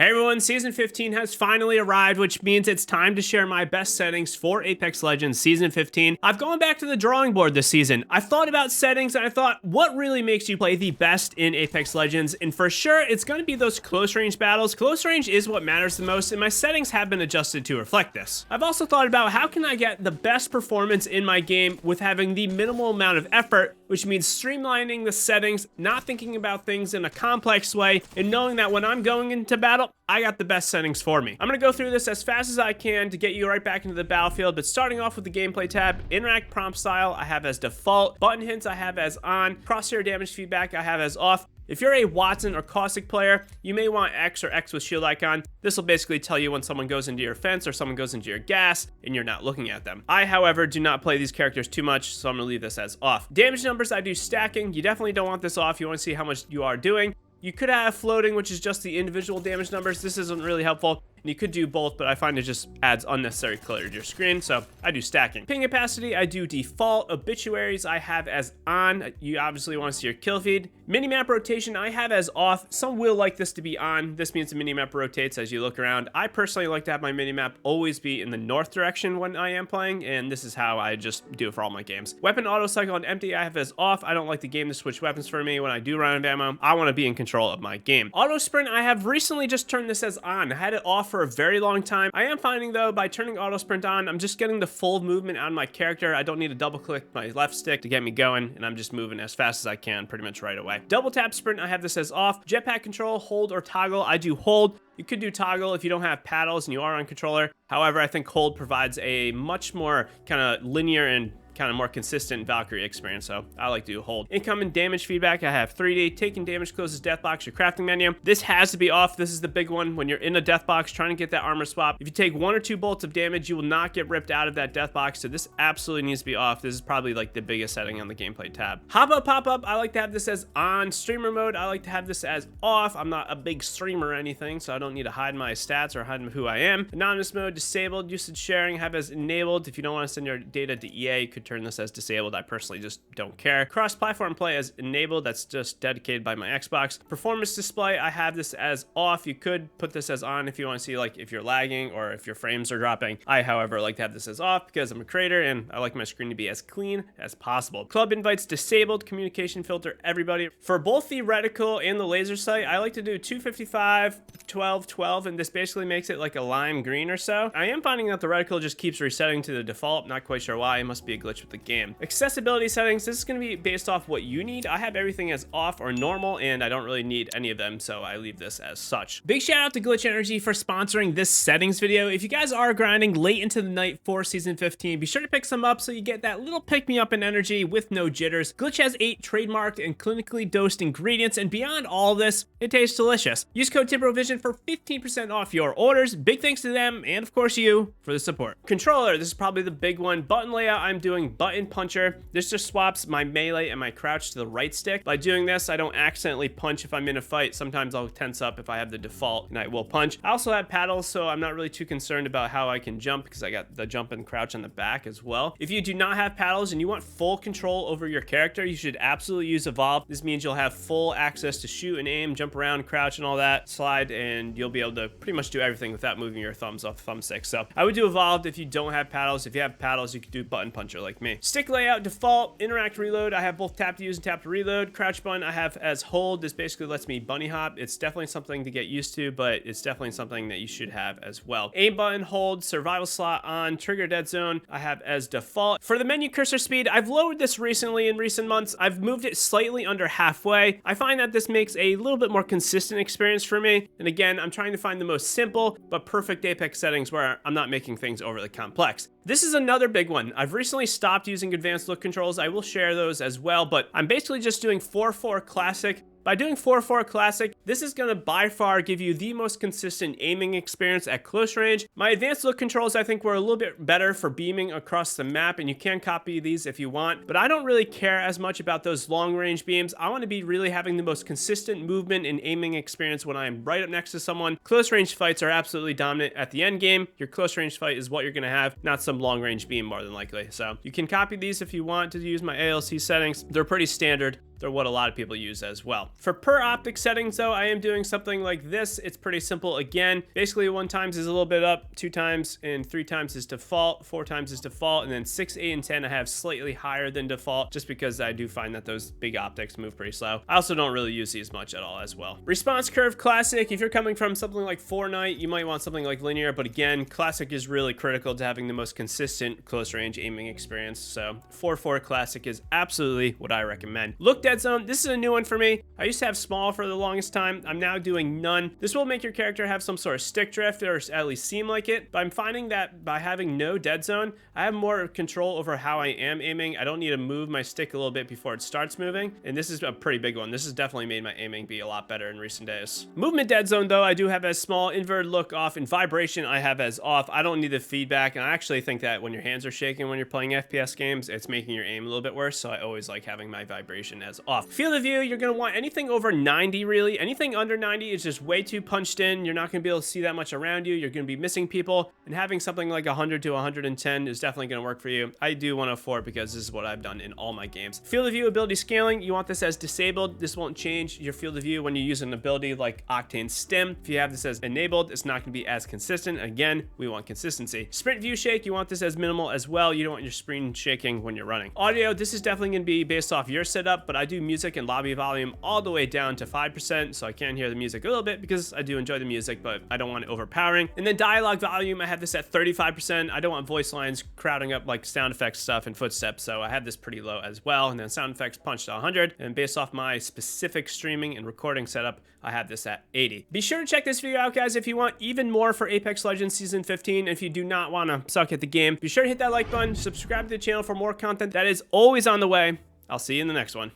Hey everyone, Season 15 has finally arrived, which means it's time to share my best settings for Apex Legends Season 15. I've gone back to the drawing board this season. I thought about settings and I thought, what really makes you play the best in Apex Legends? And for sure, it's going to be those close range battles. Close range is what matters the most, and my settings have been adjusted to reflect this. I've also thought about how can I get the best performance in my game with having the minimal amount of effort, which means streamlining the settings, not thinking about things in a complex way, and knowing that when I'm going into battle, I got the best settings for me. I'm gonna go through this as fast as I can to get you right back into the battlefield, but starting off with the gameplay tab, interact prompt style I have as default, button hints I have as on, crosshair damage feedback I have as off. If you're a Watson or Caustic player, you may want X or X with shield icon. This will basically tell you when someone goes into your fence or someone goes into your gas and you're not looking at them. I, however, do not play these characters too much, so I'm gonna leave this as off. Damage numbers, I do stacking. You definitely don't want this off. You wanna see how much you are doing. You could have floating, which is just the individual damage numbers. This isn't really helpful. And you could do both, but I find it just adds unnecessary clutter to your screen, so I do stacking. Ping opacity, I do default. Obituaries, I have as on. You obviously want to see your kill feed. Minimap rotation, I have as off. Some will like this to be on. This means the minimap rotates as you look around. I personally like to have my minimap always be in the north direction when I am playing, and this is how I just do it for all my games. Weapon auto cycle on empty, I have as off. I don't like the game to switch weapons for me when I do run out of ammo. I want to be in control of my game. Auto sprint, I have recently just turned this as on. I had it off for a very long time. I am finding though, by turning auto sprint on, I'm just getting the full movement out of my character. I don't need to double click my left stick to get me going, and I'm just moving as fast as I can pretty much right away. Double tap sprint, I have this as off. Jetpack control, hold or toggle, I do hold. You could do toggle if you don't have paddles and you are on controller. However, I think hold provides a much more kind of linear and kind of more consistent Valkyrie experience, so I like to hold. Incoming damage feedback, I have 3D. Taking damage closes death box, your crafting menu. This has to be off. This is the big one when you're in a death box trying to get that armor swap. If you take 1 or 2 bolts of damage, you will not get ripped out of that death box, so this absolutely needs to be off. This is probably like the biggest setting on the gameplay tab. Hop up, pop up, I like to have this as on. Streamer mode, I like to have this as off. I'm not a big streamer or anything, so I don't need to hide my stats or hide who I am. Anonymous mode, disabled. Usage sharing, I have as enabled. If you don't want to send your data to EA, you could turn this as disabled. I personally just don't care. Cross-platform play as enabled. That's just dedicated by my Xbox. Performance display, I have this as off. You could put this as on if you want to see like if you're lagging or if your frames are dropping. I, however, like to have this as off because I'm a creator and I like my screen to be as clean as possible. Club invites disabled. Communication filter everybody. For both the reticle and the laser sight, I like to do 255, 12, 12, and this basically makes it like a lime green or so. I am finding that the reticle just keeps resetting to the default. Not quite sure why. It must be a glitch with the game. Accessibility settings, this is going to be based off what you need. I have everything as off or normal, and I don't really need any of them, so I leave this as such. Big shout out to Glitch Energy for sponsoring this settings video. If you guys are grinding late into the night for Season 15, be sure to pick some up so you get that little pick-me-up in energy with no jitters. Glitch has 8 trademarked and clinically dosed ingredients, and beyond all this, it tastes delicious. Use code TimProVision for 15% off your orders. Big thanks to them, and of course you, for the support. Controller, this is probably the big one. Button layout, I'm doing button puncher. This just swaps my melee and my crouch to the right stick. By doing this, I don't accidentally punch if I'm in a fight. Sometimes I'll tense up if I have the default and I will punch. I also have paddles, so I'm not really too concerned about how I can jump because I got the jump and crouch on the back as well. If you do not have paddles and you want full control over your character, you should absolutely use Evolve. This means you'll have full access to shoot and aim, jump around, crouch and all that, slide, and you'll be able to pretty much do everything without moving your thumbs off the thumbstick. So I would do Evolved if you don't have paddles. If you have paddles, you could do button puncher like me. Stick layout, default. Interact reload, I have both tap to use and tap to reload. Crouch button I have as hold. This basically lets me bunny hop. It's definitely something to get used to, but it's definitely something that you should have as well. Aim button, hold. Survival slot on. Trigger dead zone I have as default. For the menu cursor speed, I've lowered this recently in recent months. I've moved it slightly under halfway. I find that this makes a little bit more consistent experience for me. And again, I'm trying to find the most simple but perfect Apex settings where I'm not making things overly complex. This is another big one. I've recently stopped using advanced look controls. I will share those as well, but I'm basically just doing 4-4 classic. By doing 4-4 classic, this is going to by far give you the most consistent aiming experience at close range. My advanced look controls I think were a little bit better for beaming across the map, and you can copy these if you want, but I don't really care as much about those long range beams. I want to be really having the most consistent movement and aiming experience when I'm right up next to someone. Close range fights are absolutely dominant at the end game. Your close range fight is what you're going to have, not some long range beam more than likely. So you can copy these if you want to use my ALC settings. They're pretty standard. They're what a lot of people use as well. For per optic settings though, I am doing something like this. It's pretty simple. Again, basically 1 times is a little bit up, 2 times and 3 times is default, 4 times is default, and then 6, 8, and 10 I have slightly higher than default just because I do find that those big optics move pretty slow. I also don't really use these much at all as well. Response curve classic. If you're coming from something like Fortnite, you might want something like linear, but again, classic is really critical to having the most consistent close range aiming experience. So 4-4 classic is absolutely what I recommend. Look dead zone. This is a new one for me. I used to have small for the longest time. I'm now doing none. This will make your character have some sort of stick drift, or at least seem like it, but I'm finding that by having no dead zone, I have more control over how I am aiming. I don't need to move my stick a little bit before it starts moving, and this is a pretty big one. This has definitely made my aiming be a lot better in recent days. Movement dead zone though, I do have as small, inverted look off, and vibration I have as off. I don't need the feedback, and I actually think that when your hands are shaking when you're playing FPS games, it's making your aim a little bit worse, so I always like having my vibration as off. Field of view, you're gonna want anything over 90 really. Anything under 90 is just way too punched in. You're not gonna be able to see that much around you. You're gonna be missing people, and having something like 100 to 110 is definitely gonna work for you. I do 104 because this is what I've done in all my games. Field of view ability scaling, you want this as disabled. This won't change your field of view when you use an ability like Octane Stim. If you have this as enabled, it's not gonna be as consistent. Again, we want consistency. Sprint view shake, you want this as minimal as well. You don't want your screen shaking when you're running. Audio, this is definitely gonna be based off your setup, but I do music and lobby volume all the way down to 5%, so I can hear the music a little bit because I do enjoy the music, but I don't want it overpowering. And then dialogue volume, I have this at 35%. I don't want voice lines crowding up like sound effects stuff and footsteps, so I have this pretty low as well. And then sound effects punched to 100, and based off my specific streaming and recording setup, I have this at 80. Be sure to check this video out, guys, if you want even more for Apex Legends Season 15. If you do not want to suck at the game, be sure to hit that like button, subscribe to the channel for more content that is always on the way. I'll see you in the next one.